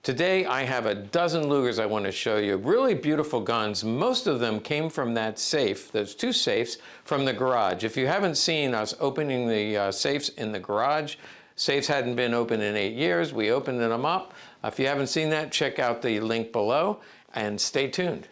Today I have a dozen Lugers I want to show you. Really beautiful guns. Most of them came from that safe, those two safes, from the garage. If you haven't seen us opening the safes in the garage, safes hadn't been opened in 8 years. We opened them up. If you haven't seen that, check out the link below and stay tuned.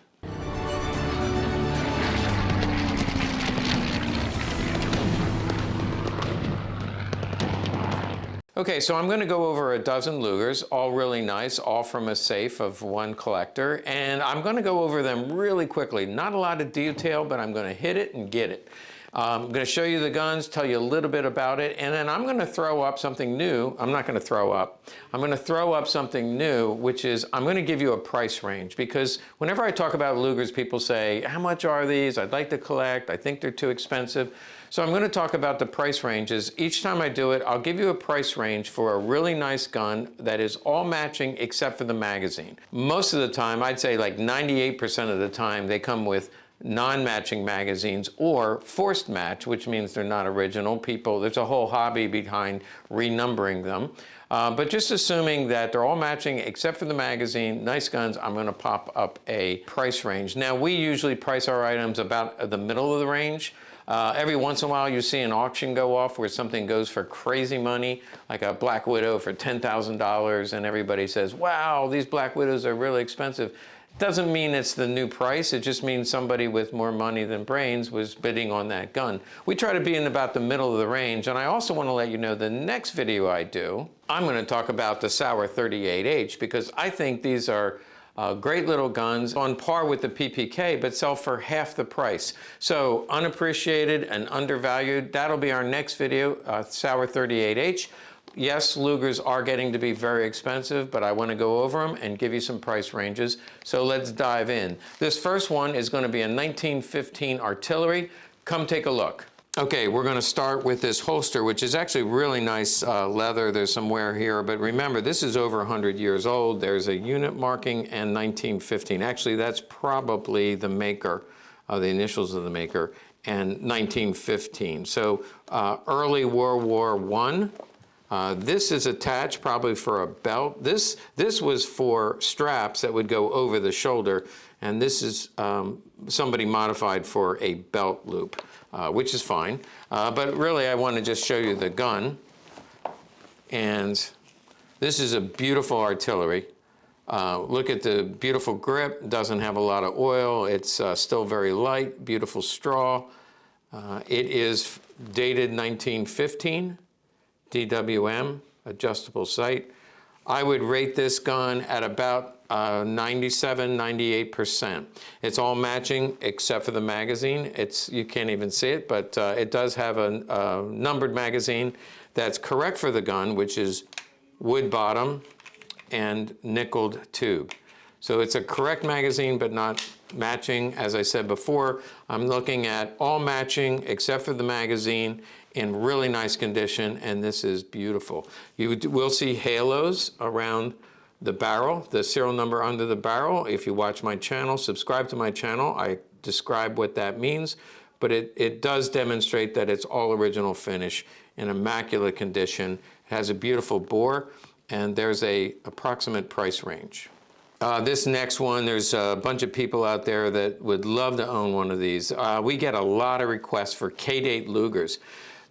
Okay, so I'm going to go over a dozen Lugers, all really nice, all from a safe of one collector, and I'm going to go over them really quickly. Not a lot of detail, but I'm going to hit it and get it. I'm going to show you the guns, tell you a little bit about it, and then I'm going to throw up something new. I'm not going to throw up. I'm going to throw up something new, which is I'm going to give you a price range, because whenever I talk about Lugers, people say, how much are these? I'd like to collect. I think they're too expensive. So I'm going to talk about the price ranges. Each time I do it, I'll give you a price range for a really nice gun that is all matching except for the magazine. Most of the time, I'd say like 98% of the time, they come with non-matching magazines or forced match, which means they're not original. There's a whole hobby behind renumbering them. But just assuming that they're all matching except for the magazine, nice guns, I'm going to pop up a price range. Now, we usually price our items about the middle of the range. Every once in a while you see an auction go off where something goes for crazy money, like a Black Widow for $10,000, and everybody says, wow, these Black Widows are really expensive. Doesn't mean it's the new price, it just means somebody with more money than brains was bidding on that gun. We try to be in about the middle of the range, and I also want to let you know the next video I do, I'm going to talk about the Sauer 38H, because I think these are great little guns on par with the PPK, but sell for half the price. So unappreciated and undervalued, that'll be our next video, Sauer 38H. Yes, Lugers are getting to be very expensive, but I want to go over them and give you some price ranges. So let's dive in. This first one is going to be a 1915 artillery. Come take a look. Okay, we're going to start with this holster, which is actually really nice leather. There's some wear here, but remember, this is over 100 years old. There's a unit marking and 1915. Actually, that's probably the maker, the initials of the maker, and 1915. So early World War I. This is attached probably for a belt. This was for straps that would go over the shoulder, and this is somebody modified for a belt loop, which is fine. But really, I want to just show you the gun. And this is a beautiful artillery. Look at the beautiful grip. Doesn't have a lot of oil. It's still very light, beautiful straw. It is dated 1915. DWM, adjustable sight. I would rate this gun at about 97, 98%. It's all matching except for the magazine. You can't even see it, but it does have a numbered magazine that's correct for the gun, which is wood bottom and nickeled tube. So it's a correct magazine, but not matching. As I said before, I'm looking at all matching except for the magazine in really nice condition, and this is beautiful. You will see halos around the barrel, the serial number under the barrel. If you watch my channel, subscribe to my channel, I describe what that means, but it does demonstrate that it's all original finish in immaculate condition. It has a beautiful bore, and there's a approximate price range. This next one, there's a bunch of people out there that would love to own one of these. We get a lot of requests for K-date Lugers.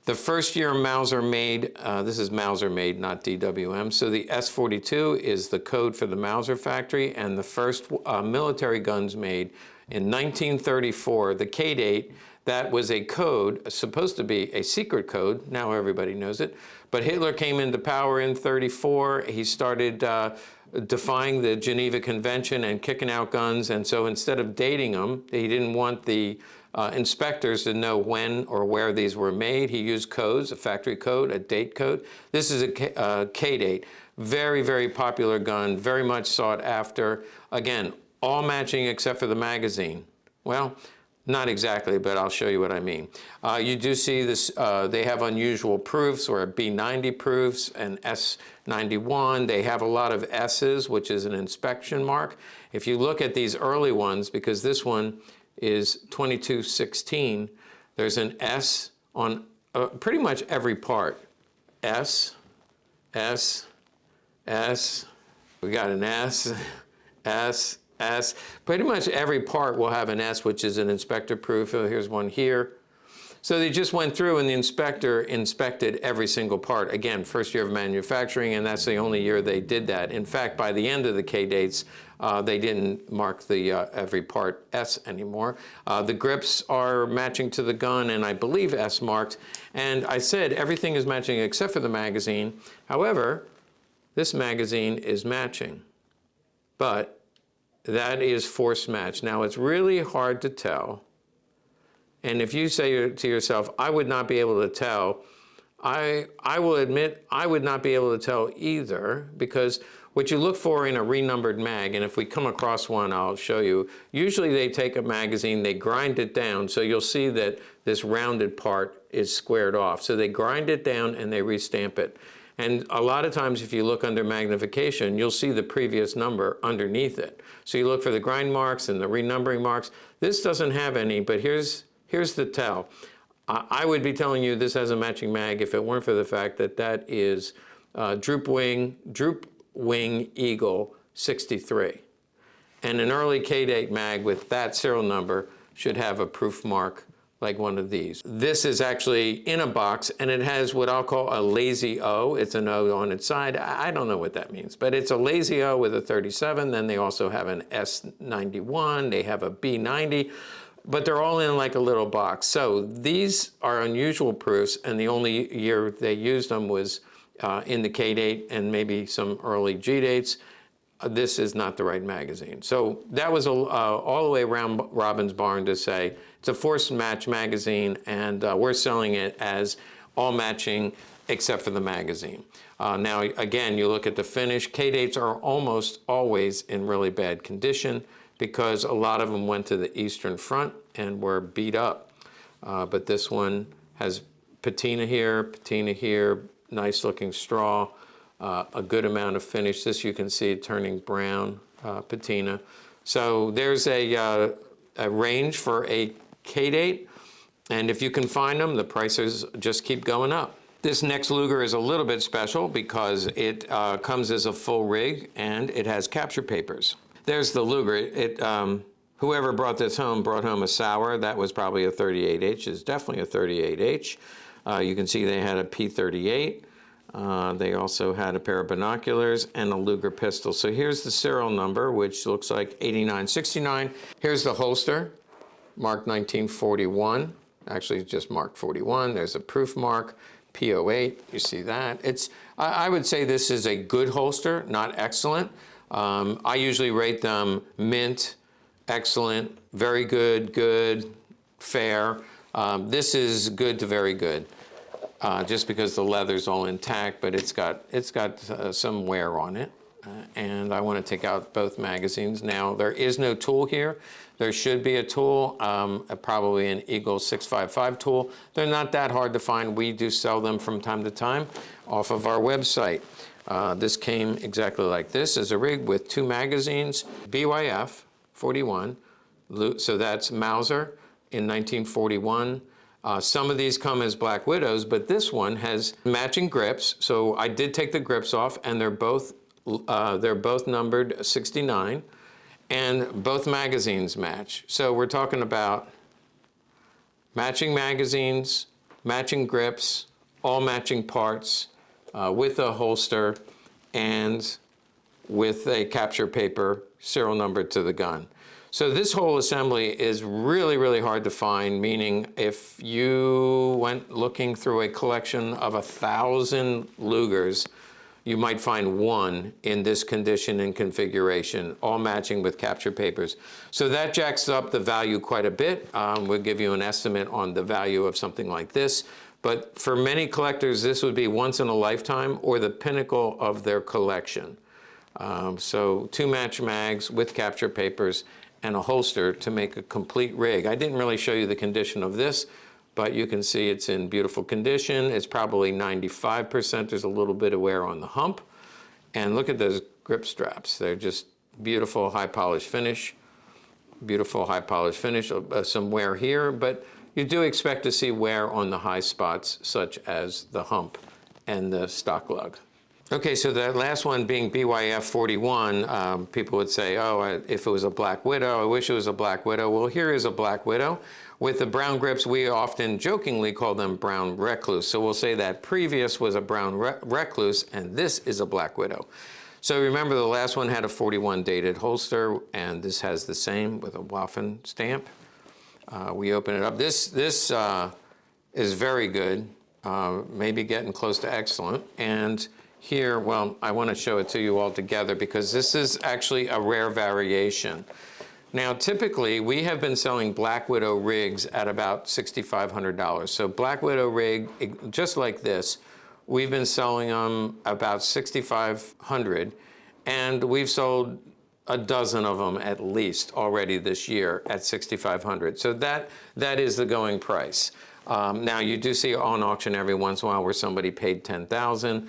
The first year Mauser made, this is Mauser made, not DWM, so the S42 is the code for the Mauser factory, and the first military guns made in 1934, the K-date, that was a code, supposed to be a secret code, now everybody knows it, but Hitler came into power in 34, he started defying the Geneva Convention and kicking out guns, and so instead of dating them, he didn't want the inspectors to know when or where these were made. He used codes, a factory code, a date code. This is a K-date. Very, very popular gun, very much sought after. Again, all matching except for the magazine. Well, not exactly, but I'll show you what I mean. You do see this, they have unusual proofs, or B90 proofs, and S91. They have a lot of S's, which is an inspection mark. If you look at these early ones, because this one is 2216, there's an S on pretty much every part. S, S, S, We got an S, S, S. Pretty much every part will have an S, which is an inspector proof. Oh, here's one here. So they just went through and the inspector inspected every single part. Again, first year of manufacturing, and that's the only year they did that. In fact, by the end of the K dates, they didn't mark the every part S anymore. The grips are matching to the gun, and I believe S marked. And I said everything is matching except for the magazine. However, this magazine is matching, but that is force match. Now, it's really hard to tell. And if you say to yourself, I would not be able to tell, I will admit I would not be able to tell either, because what you look for in a renumbered mag, and if we come across one, I'll show you, usually they take a magazine, they grind it down, so you'll see that this rounded part is squared off. So they grind it down and they restamp it. And a lot of times if you look under magnification, you'll see the previous number underneath it. So you look for the grind marks and the renumbering marks. This doesn't have any, but here's the tell. I would be telling you this has a matching mag if it weren't for the fact that that is Droop Wing Eagle 63. And an early K-date mag with that serial number should have a proof mark like one of these. This is actually in a box, and it has what I'll call a lazy O. It's an O on its side. I don't know what that means, but it's a lazy O with a 37. Then they also have an S91. They have a B90. But they're all in like a little box. So these are unusual proofs, and the only year they used them was in the K-date and maybe some early G-dates. This is not the right magazine. So that was all the way around Robin's barn to say it's a force match magazine, and we're selling it as all matching except for the magazine. Now, again, you look at the finish. K-dates are almost always in really bad condition, because a lot of them went to the Eastern Front and were beat up. But this one has patina here, nice looking straw, a good amount of finish. This you can see turning brown patina. So there's a range for a K-date, and if you can find them, the prices just keep going up. This next Luger is a little bit special because it comes as a full rig and it has capture papers. There's the Luger. Whoever brought this home brought home a sour. That was probably a 38H. It's definitely a 38H. You can see they had a P38. They also had a pair of binoculars and a Luger pistol. So here's the serial number, which looks like 8969. Here's the holster, marked 1941. Actually, it's just marked 41. There's a proof mark, P08. You see that? I would say this is a good holster, not excellent. I usually rate them mint, excellent, very good, good, fair. This is good to very good, just because the leather's all intact, but it's got some wear on it. And I want to take out both magazines. Now, there is no tool here. There should be a tool, probably an Eagle 655 tool. They're not that hard to find. We do sell them from time to time off of our website. This came exactly like this as a rig with two magazines, BYF 41, so that's Mauser in 1941. Some of these come as Black Widows, but this one has matching grips. So I did take the grips off, and they're both numbered 69, and both magazines match. So we're talking about matching magazines, matching grips, all matching parts, with a holster and with a capture paper serial number to the gun. So this whole assembly is really, really hard to find, meaning if you went looking through a collection of 1,000 Lugers, you might find one in this condition and configuration, all matching with capture papers. So that jacks up the value quite a bit. We'll give you an estimate on the value of something like this. But for many collectors, this would be once in a lifetime or the pinnacle of their collection. So two match mags with capture papers and a holster to make a complete rig. I didn't really show you the condition of this, but you can see it's in beautiful condition. It's probably 95%. There's a little bit of wear on the hump. And look at those grip straps. They're just beautiful high polish finish. Beautiful high polish finish. Some wear here, but you do expect to see wear on the high spots, such as the hump and the stock lug. Okay, so that last one being BYF 41, people would say, oh, if it was a Black Widow, I wish it was a Black Widow. Well, here is a Black Widow. With the brown grips, we often jokingly call them brown recluse. So we'll say that previous was a brown recluse, and this is a Black Widow. So remember, the last one had a 41 dated holster, and this has the same with a Waffen stamp. We open it up. This is very good, maybe getting close to excellent. And here, well, I want to show it to you all together because this is actually a rare variation. Now, typically, we have been selling Black Widow rigs at about $6,500. So Black Widow rig, just like this, we've been selling them about $6,500, and we've sold a dozen of them at least already this year at $6,500. So that is the going price. Now, you do see on auction every once in a while where somebody paid $10,000.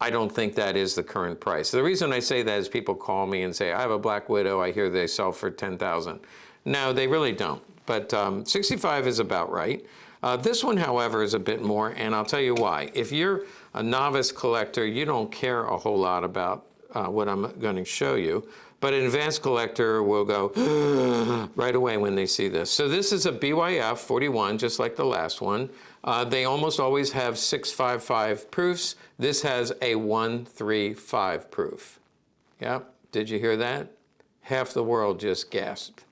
I don't think that is the current price. The reason I say that is people call me and say, I have a Black Widow, I hear they sell for $10,000. No, they really don't, but 65 is about right. This one, however, is a bit more, and I'll tell you why. If you're a novice collector, you don't care a whole lot about what I'm going to show you, but an advanced collector will go right away when they see this. So this is a BYF 41, just like the last one. They almost always have 655 proofs. This has a 135 proof. Yep, did you hear that? Half the world just gasped.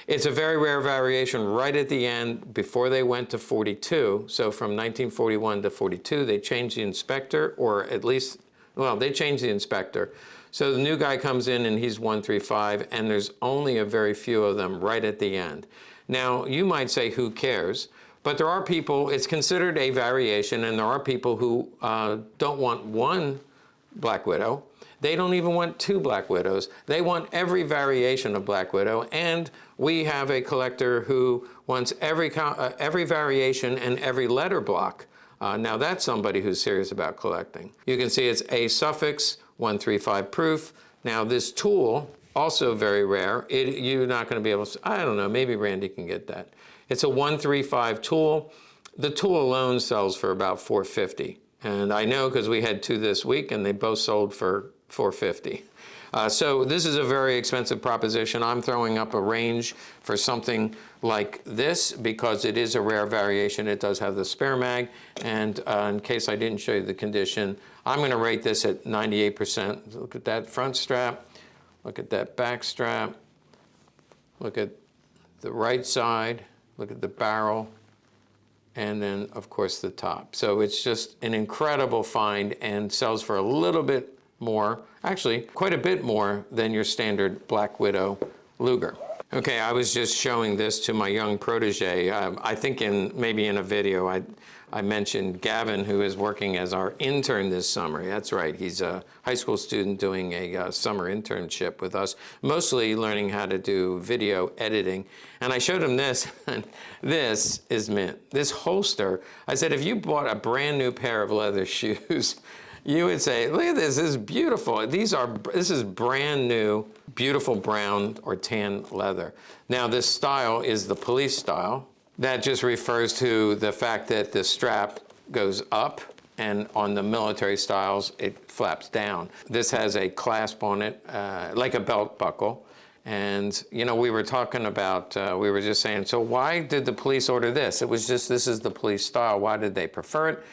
It's a very rare variation right at the end before they went to 42. So from 1941 to 42, they changed the inspector, or at least, well, they changed the inspector. So the new guy comes in and he's 135, and there's only a very few of them right at the end. Now, you might say, who cares? But there are people, it's considered a variation, and there are people who don't want one Black Widow. They don't even want two Black Widows. They want every variation of Black Widow, and we have a collector who wants every variation and every letter block. Now that's somebody who's serious about collecting. You can see it's a suffix, 135 proof. Now this tool, also very rare. You're not going to be able to, I don't know, maybe Randy can get that. It's a 135 tool. The tool alone sells for about $450. And I know because we had two this week and they both sold for $450. So this is a very expensive proposition. I'm throwing up a range for something like this because it is a rare variation. It does have the spare mag. And in case I didn't show you the condition, I'm going to rate this at 98%. Look at that front strap. Look at that back strap. Look at the right side. Look at the barrel. And then, of course, the top. So it's just an incredible find and sells for a little bit more, actually quite a bit more than your standard Black Widow Luger. Okay, I was just showing this to my young protege. I think maybe in a video I mentioned Gavin, who is working as our intern this summer. That's right, he's a high school student doing a summer internship with us, mostly learning how to do video editing. And I showed him this, and this is mint. This holster, I said, if you bought a brand new pair of leather shoes, you would say, look at this, this is beautiful. This is brand new, beautiful brown or tan leather. Now this style is the police style. That just refers to the fact that the strap goes up, and on the military styles, it flaps down. This has a clasp on it, like a belt buckle. And, you know, we were talking about, we were just saying, so why did the police order this? It was just, this is the police style. Why did they prefer it?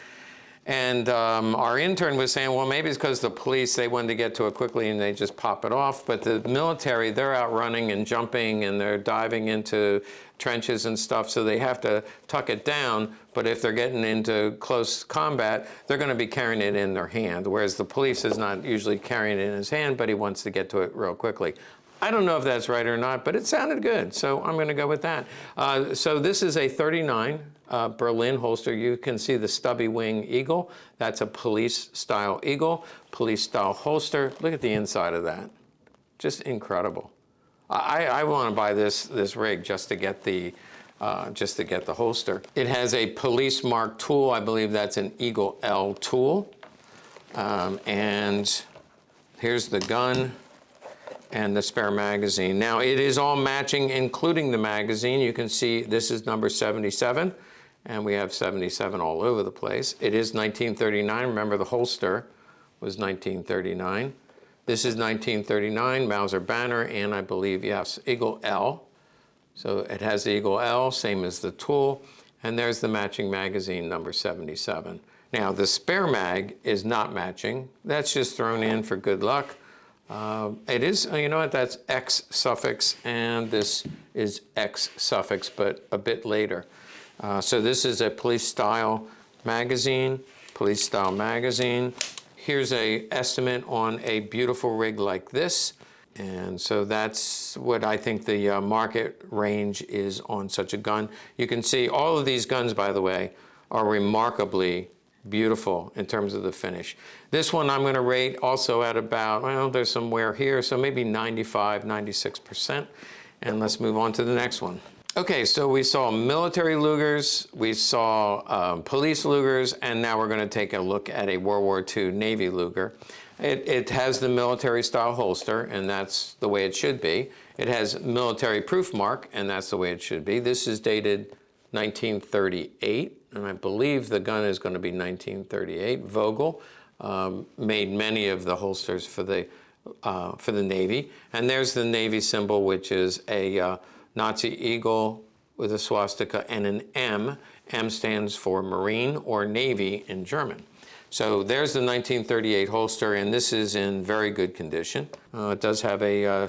And our intern was saying, well, maybe it's because the police, they wanted to get to it quickly and they just pop it off. But the military, they're out running and jumping and they're diving into trenches and stuff, so they have to tuck it down. But if they're getting into close combat, they're going to be carrying it in their hand, whereas the police is not usually carrying it in his hand, but he wants to get to it real quickly. I don't know if that's right or not, but it sounded good, so I'm going to go with that. So this is a 39 Berlin holster. You can see the stubby wing eagle. That's a police-style eagle, police-style holster. Look at the inside of that. Just incredible. I want to buy this rig just to get the holster. It has a police mark tool. I believe that's an Eagle L tool. And here's the gun and the spare magazine. Now it is all matching, including the magazine. You can see this is number 77, and we have 77 all over the place. It is 1939. Remember the holster was 1939. This is 1939, Mauser banner, and I believe, yes, Eagle L. So it has the Eagle L, same as the tool, and there's the matching magazine, number 77. Now, the spare mag is not matching. That's just thrown in for good luck. It is, you know what, that's X suffix, and this is X suffix, but a bit later. So this is a police style magazine, Here's a estimate on a beautiful rig like this. And so that's what I think the market range is on such a gun. You can see all of these guns, by the way, are remarkably beautiful in terms of the finish. This one I'm going to rate also at about, well, there's some wear here, so maybe 95, 96%. And let's move on to the next one. Okay, so we saw military Lugers, we saw police Lugers, and now we're going to take a look at a World War II Navy Luger. It has the military style holster, and that's the way it should be. It has military proof mark, and that's the way it should be. This is dated 1938, and I believe the gun is going to be 1938. Vogel made many of the holsters for the Navy, and there's the Navy symbol, which is a Nazi eagle with a swastika and an M. M stands for Marine or Navy in German. So there's the 1938 holster, and this is in very good condition. It does have a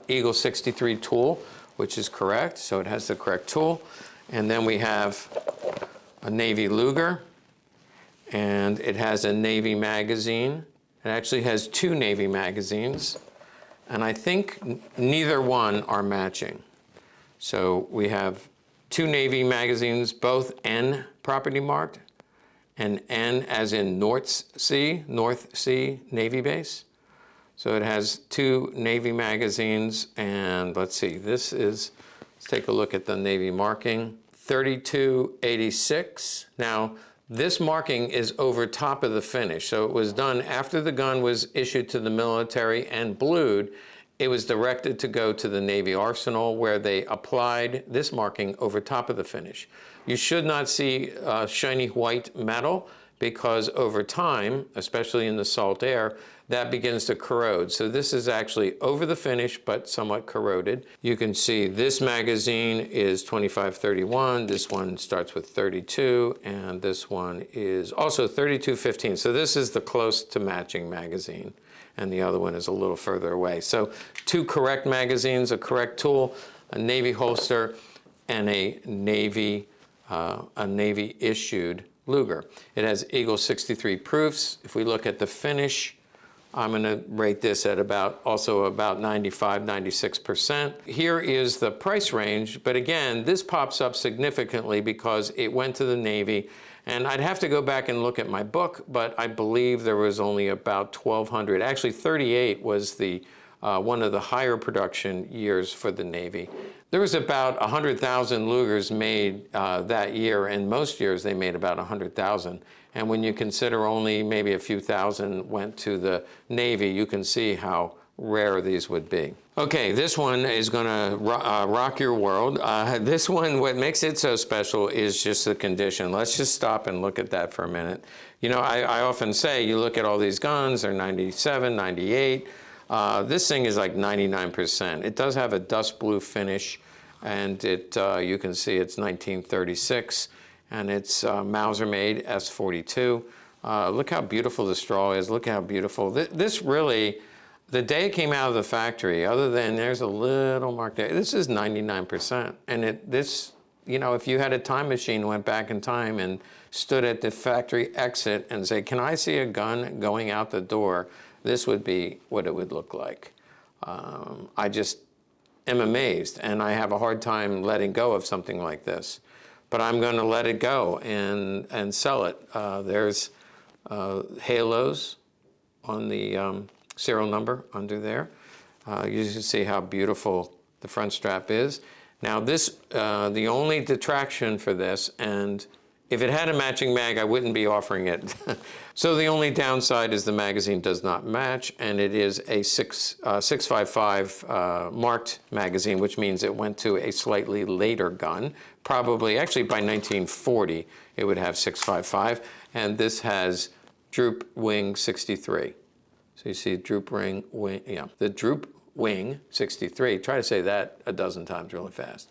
Eagle 63 tool, which is correct, so it has the correct tool. And then we have a Navy Luger, and it has a Navy magazine. It actually has two Navy magazines, and I think neither one are matching. So we have two Navy magazines, both N property marked, and N as in North Sea Navy base. So it has two Navy magazines, and let's see, let's take a look at the Navy marking, 3286. Now, this marking is over top of the finish, so it was done after the gun was issued to the military and blued. It was directed to go to the Navy Arsenal, where they applied this marking over top of the finish. You should not see shiny white metal, because over time, especially in the salt air, that begins to corrode. So this is actually over the finish, but somewhat corroded. You can see this magazine is 2531, this one starts with 32, and this one is also 3215. So this is the close to matching magazine, and the other one is a little further away. So two correct magazines, a correct tool, a Navy holster, and a Navy issued Luger. It has Eagle 63 proofs. If we look at the finish, I'm going to rate this at also about 95, 96%. Here is the price range, but again, this pops up significantly because it went to the Navy. And I'd have to go back and look at my book, but I believe there was only about 1,200. Actually, 38 was the one of the higher production years for the Navy. There was about 100,000 Lugers made that year, and most years they made about 100,000. And when you consider only maybe a few thousand went to the Navy, you can see how rare these would be. Okay, this one is going to rock your world. This one, what makes it so special is just the condition. Let's just stop and look at that for a minute. You know, I often say, you look at all these guns, they're 97, 98. This thing is like 99%. It does have a dust blue finish, and you can see it's 1936, and it's Mauser made S42. Look how beautiful the straw is. Look how beautiful. This really, the day it came out of the factory, other than there's a little mark there, this is 99%. And this, you know, if you had a time machine, went back in time and stood at the factory exit and say, can I see a gun going out the door? This would be what it would look like. I just am amazed, and I have a hard time letting go of something like this. But I'm going to let it go and sell it. There's halos on the serial number under there. You can see how beautiful the front strap is. Now this, the only detraction for this, and if it had a matching mag, I wouldn't be offering it. So the only downside is the magazine does not match, and it is a 655 marked magazine, which means it went to a slightly later gun. Probably, actually by 1940, it would have 655, and this has Droop Wing 63. So you see Droop Wing, yeah, the Droop Wing 63. Try to say that a dozen times really fast.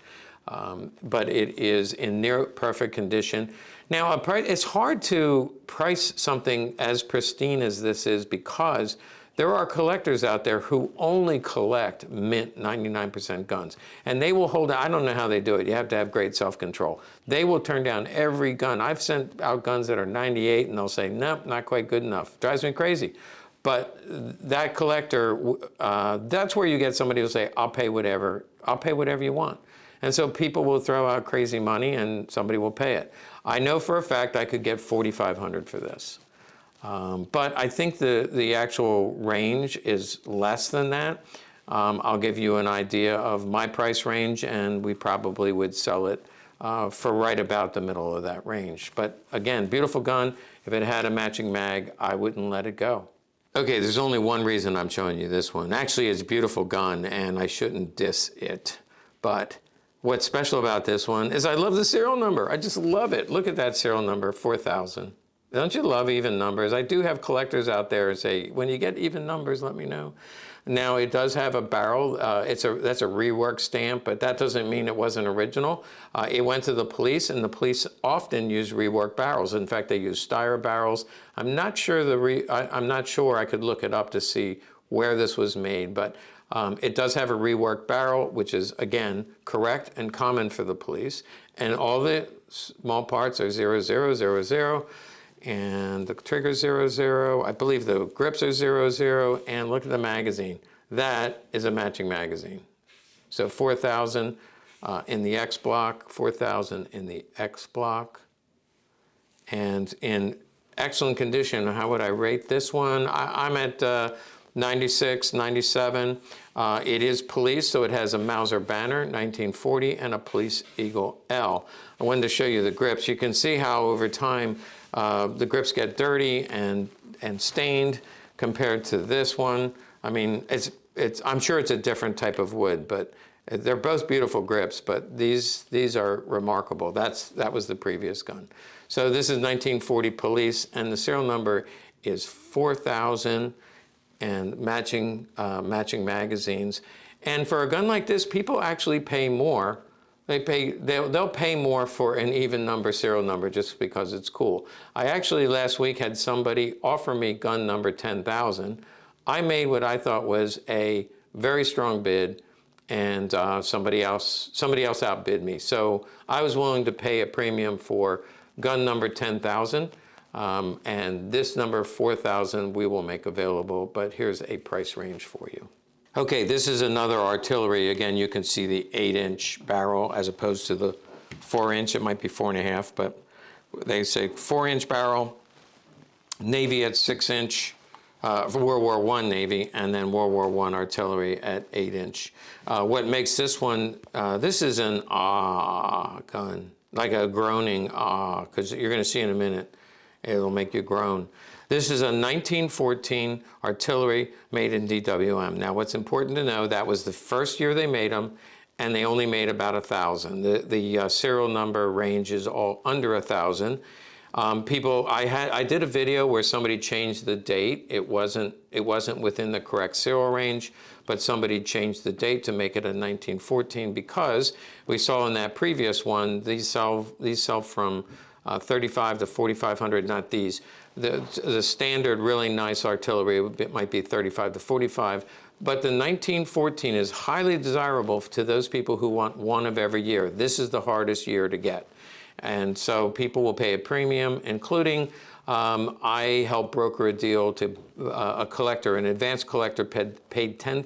But it is in near perfect condition. Now, it's hard to price something as pristine as this is because there are collectors out there who only collect mint 99% guns. And they will hold, I don't know how they do it. You have to have great self-control. They will turn down every gun. I've sent out guns that are 98 and they'll say, nope, not quite good enough. Drives me crazy. But that collector, that's where you get somebody who'll say, I'll pay whatever you want. And so people will throw out crazy money and somebody will pay it. I know for a fact I could get $4,500 for this. But I think the actual range is less than that. I'll give you an idea of my price range, and we probably would sell it for right about the middle of that range. But again, beautiful gun. If it had a matching mag, I wouldn't let it go. Okay, there's only one reason I'm showing you this one. Actually, it's a beautiful gun, and I shouldn't diss it. But what's special about this one is I love the serial number. I just love it. Look at that serial number, 4000. Don't you love even numbers? I do have collectors out there who say, when you get even numbers, let me know. Now, it does have a barrel. That's a rework stamp, but that doesn't mean it wasn't original. It went to the police, and the police often use rework barrels. In fact, they use Steyr barrels. I'm not sure I'm not sure. I could look it up to see where this was made, but it does have a rework barrel, which is, again, correct and common for the police. And all the small parts are 0000. And the trigger's 00. I believe the grips are 00. And look at the magazine. That is a matching magazine. So 4000 in the X block, 4000 in the X block. And in excellent condition, how would I rate this one? I'm at 96, 97. It is police, so it has a Mauser banner, 1940, and a Police Eagle L. I wanted to show you the grips. You can see how over time the grips get dirty and stained compared to this one. I mean, I'm sure it's a different type of wood, but they're both beautiful grips, but these are remarkable. That was the previous gun. So this is 1940 police, and the serial number is 4000 and matching magazines. And for a gun like this, people actually pay more. They'll pay more for an even number serial number just because it's cool. I actually last week had somebody offer me gun number 10,000. I made what I thought was a very strong bid, and somebody else outbid me. So I was willing to pay a premium for gun number 10,000, and this number 4,000 we will make available. But here's a price range for you. Okay, this is another artillery. Again, you can see the 8-inch barrel as opposed to the 4-inch. It might be 4.5, but they say 4-inch barrel. Navy at 6-inch, World War I Navy, and then World War I artillery at 8-inch. What makes this one, this is an ah gun, like a groaning ah, because you're going to see in a minute, it'll make you groan. This is a 1914 artillery made in DWM. Now, what's important to know, that was the first year they made them, and they only made about 1,000. The serial number range is all under 1,000. I did a video where somebody changed the date. It wasn't within the correct serial range, but somebody changed the date to make it a 1914 because we saw in that previous one, these sell from 35 to 4,500, not these. The standard really nice artillery it might be 35 to 45, but the 1914 is highly desirable to those people who want one of every year. This is the hardest year to get. And so people will pay a premium, including I helped broker a deal to a collector, an advanced collector paid $10,000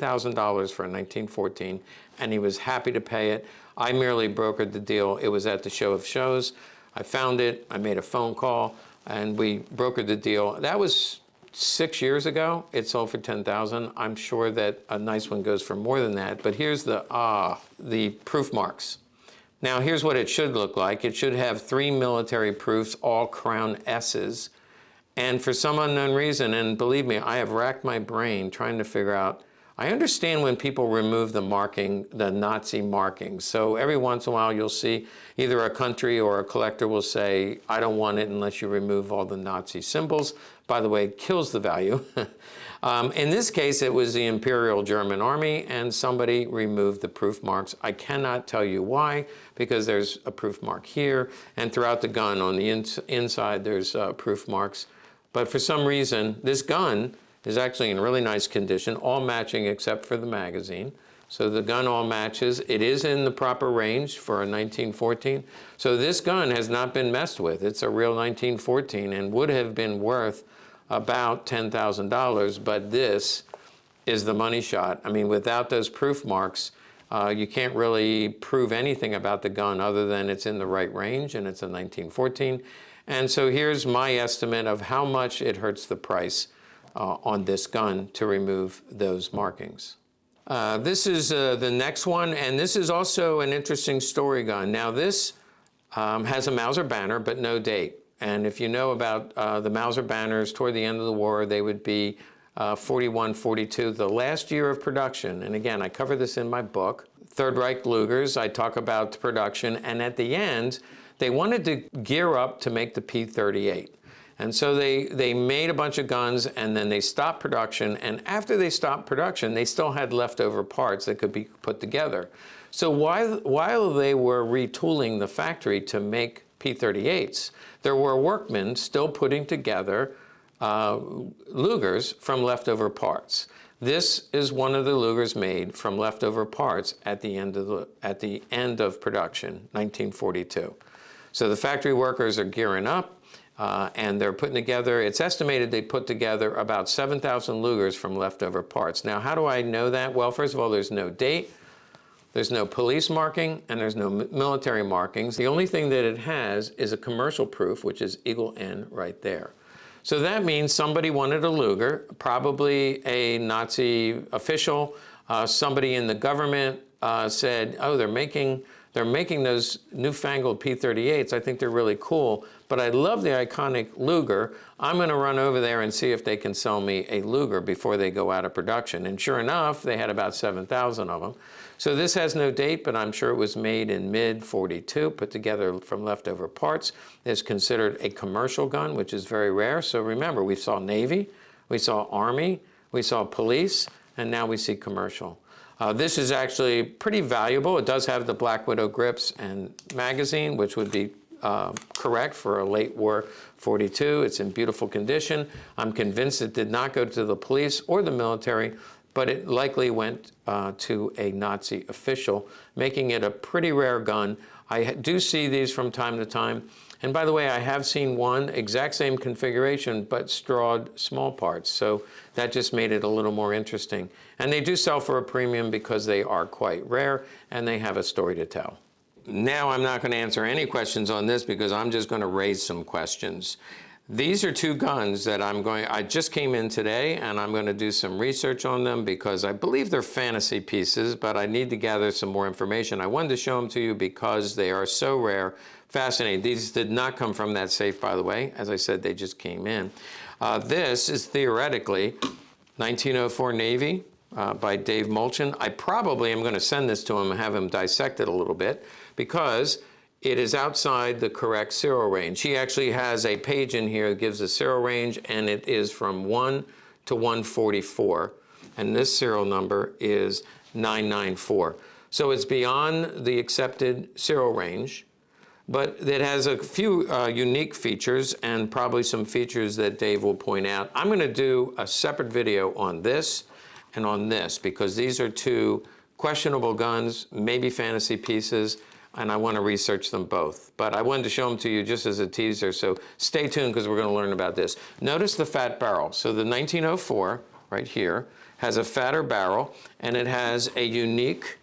for a 1914, and he was happy to pay it. I merely brokered the deal. It was at the show of shows. I found it, I made a phone call, and we brokered the deal. That was 6 years ago. It sold for $10,000. I'm sure that a nice one goes for more than that, but here's the proof marks. Now, here's what it should look like. It should have 3 military proofs, all Crown S's. And for some unknown reason, and believe me, I have racked my brain trying to figure out I understand when people remove the marking, the Nazi markings. So every once in a while you'll see either a country or a collector will say, I don't want it unless you remove all the Nazi symbols. By the way, it kills the value. In this case, it was the Imperial German Army, and somebody removed the proof marks. I cannot tell you why, because there's a proof mark here, and throughout the gun on the inside there's proof marks. But for some reason, this gun is actually in really nice condition, all matching except for the magazine. So the gun all matches. It is in the proper range for a 1914. So this gun has not been messed with. It's a real 1914 and would have been worth about $10,000, but this is the money shot. I mean, without those proof marks, you can't really prove anything about the gun other than it's in the right range and it's a 1914. And so here's my estimate of how much it hurts the price on this gun to remove those markings. This is the next one, and this is also an interesting story gun. Now this has a Mauser banner, but no date. And if you know about the Mauser banners toward the end of the war, they would be 41, 42, the last year of production. And again, I cover this in my book, Third Reich Lugers. I talk about production, and at the end, they wanted to gear up to make the P-38. And so they made a bunch of guns, and then they stopped production. And after they stopped production, they still had leftover parts that could be put together. So while they were retooling the factory to make P-38s, there were workmen still putting together Lugers from leftover parts. This is one of the Lugers made from leftover parts at the end of production, 1942. So the factory workers are gearing up, and they're putting together, it's estimated they put together about 7,000 Lugers from leftover parts. Now, how do I know that? Well, first of all, there's no date, there's no police marking, and there's no military markings. The only thing that it has is a commercial proof, which is Eagle N right there. So that means somebody wanted a Luger, probably a Nazi official, somebody in the government said, oh, they're making those newfangled P-38s. I think they're really cool, but I love the iconic Luger. I'm going to run over there and see if they can sell me a Luger before they go out of production. And sure enough, they had about 7,000 of them. So this has no date, but I'm sure it was made in mid-42, put together from leftover parts. It's considered a commercial gun, which is very rare. So remember, we saw Navy, we saw Army, we saw police, and now we see commercial. This is actually pretty valuable. It does have the Black Widow grips and magazine, which would be correct for a late war 42. It's in beautiful condition. I'm convinced it did not go to the police or the military, but it likely went to a Nazi official, making it a pretty rare gun. I do see these from time to time. And by the way, I have seen one exact same configuration, but strawed small parts. So that just made it a little more interesting. And they do sell for a premium because they are quite rare and they have a story to tell. Now I'm not going to answer any questions on this because I'm just going to raise some questions. These are two guns that I just came in today, and I'm going to do some research on them because I believe they're fantasy pieces, but I need to gather some more information. I wanted to show them to you because they are so rare, fascinating. These did not come from that safe, by the way. As I said, they just came in. This is theoretically 1904 Navy by Dave Mulchin. I probably am going to send this to him and have him dissect it a little bit because it is outside the correct serial range. He actually has a page in here that gives a serial range, and it is from 1 to 144. And this serial number is 994. So it's beyond the accepted serial range, but it has a few unique features and probably some features that Dave will point out. I'm going to do a separate video on this and on this because these are two questionable guns, maybe fantasy pieces, and I want to research them both. But I wanted to show them to you just as a teaser, so stay tuned because we're going to learn about this. Notice the fat barrel. So the 1904, right here, has a fatter barrel, and it has a unique,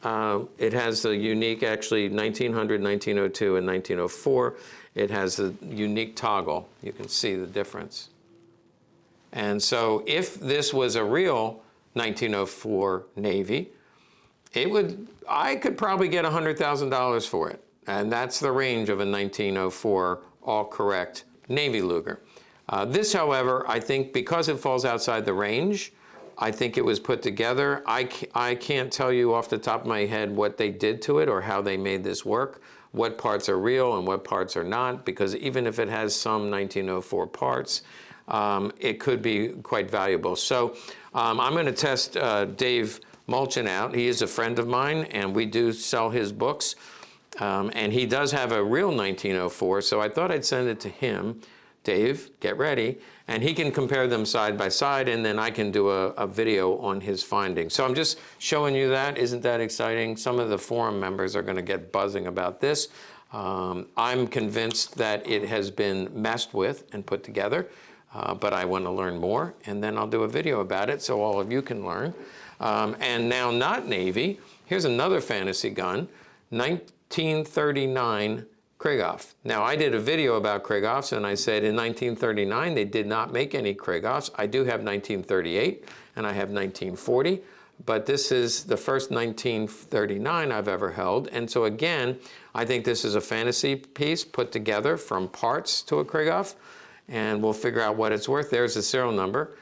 actually 1900, 1902, and 1904. It has a unique toggle. You can see the difference. And so if this was a real 1904 Navy, I could probably get $100,000 for it. And that's the range of a 1904 all correct Navy Luger. This, however, I think because it falls outside the range, I think it was put together. I can't tell you off the top of my head what they did to it or how they made this work, what parts are real and what parts are not, because even if it has some 1904 parts, it could be quite valuable. So I'm going to test Dave Mulchin out. He is a friend of mine, and we do sell his books. And he does have a real 1904, so I thought I'd send it to him. Dave, get ready. And he can compare them side by side, and then I can do a video on his findings. So I'm just showing you that. Isn't that exciting? Some of the forum members are going to get buzzing about this. I'm convinced that it has been messed with and put together, but I want to learn more, and then I'll do a video about it so all of you can learn. And now not Navy. Here's another fantasy gun, 1939 Krieghoff. Now, I did a video about Krieghoffs, and I said in 1939 they did not make any Krieghoffs. I do have 1938, and I have 1940, but this is the first 1939 I've ever held. And so again, I think this is a fantasy piece put together from parts to a Krieghoff, and we'll figure out what it's worth. There's the serial number.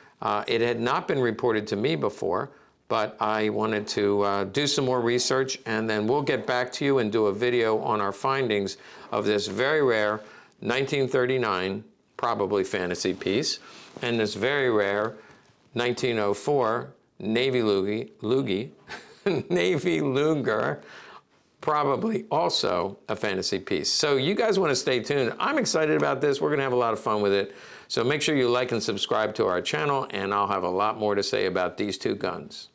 It had not been reported to me before, but I wanted to do some more research, and then we'll get back to you and do a video on our findings of this very rare 1939, probably fantasy piece, and this very rare 1904 Navy Navy Luger, probably also a fantasy piece. So you guys want to stay tuned. I'm excited about this. We're going to have a lot of fun with it. So make sure you like and subscribe to our channel, and I'll have a lot more to say about these two guns.